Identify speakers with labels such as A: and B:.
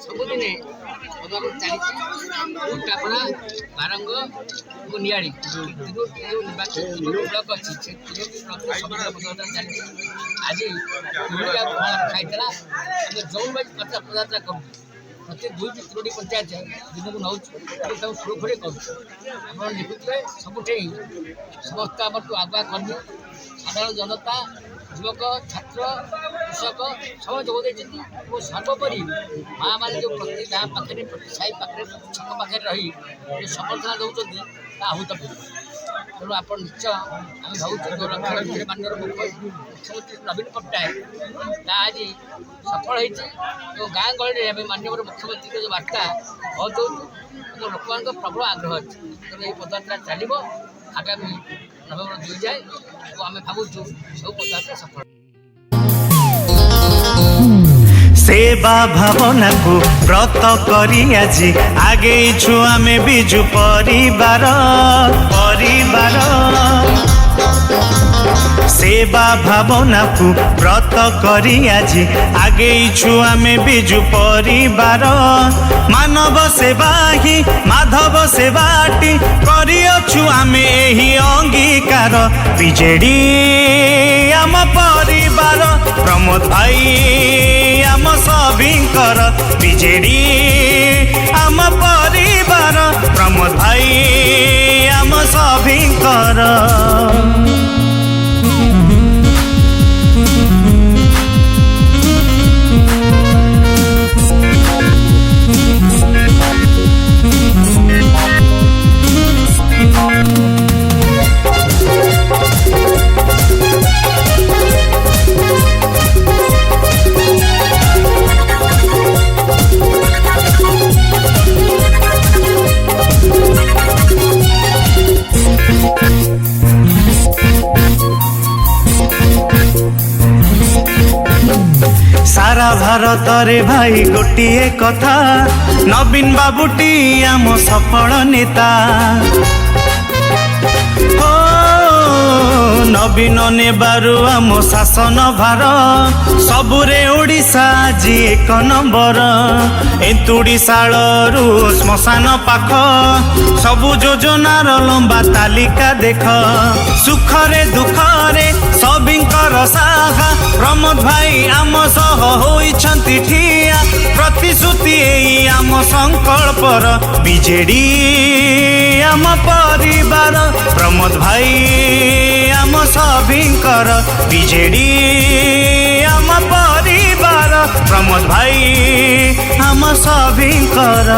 A: सबुदिने टापड़ा Barang नियाड़ी block अच्छी आज खाई जो पदयात्रा कर प्रति 2-3 पंचायत दिन को नौ सुरखुरी कर लिखुए सबुठे समस्त आम आगुआ कर्मी साधारण जनता युवक छात्र कृषक सब जोग सर्वोपरि माँ मैंने जो प्रति गाँव पाखे प्रति साई पाखे छक पाखे रही जो समर्थना दौरान आहूत तेणु आप निश्चय आम भावुँ माननीय मुख्यमंत्री नवीन पट्टनायक आज सफल हो गाँ गहली में माननीय मुख्यमंत्री जो बार्ता बहुत लोक प्रबल आग्रह अच्छे तेणु ये पदयात्रा चलो आगामी नवेम्बर 2 जाए आम भावुँ सब पदयात्रा सफल
B: सेवा भावना को व्रत करी आज आगे छु आमे बिजु परिवार सेवा भावना को व्रत करी आज आगे छु आमे बिजु परिवार मानव सेवा ही माधव सेवाटी करियछु आमे एही अंगीकार बीजेडी आम परिवार प्रमोद भाई आम सभिंकर बीजेडी आम परिवार प्रमोद भाई आम सभिंकर सारा भारत रे भाई गोटिए कथा नवीन बाबूटी आम सफल नेता नवीन नेबारु आम शासन भार सबुरे ओडिशा जी 1 नंबर एतुड़ीशालू श्मशान पाख सबु योजनार लंबा तालिका देख सुखरे दुखरे सबिंकर साहा प्रमोद भाई आम सह होइछंती ठिया प्रतिश्रुति एई आम संकल्पर बीजेडी आम परिवार प्रमोद भाई आम सभिंकर बीजेडी आम परिवार प्रमोद भाई आम सभिंकर।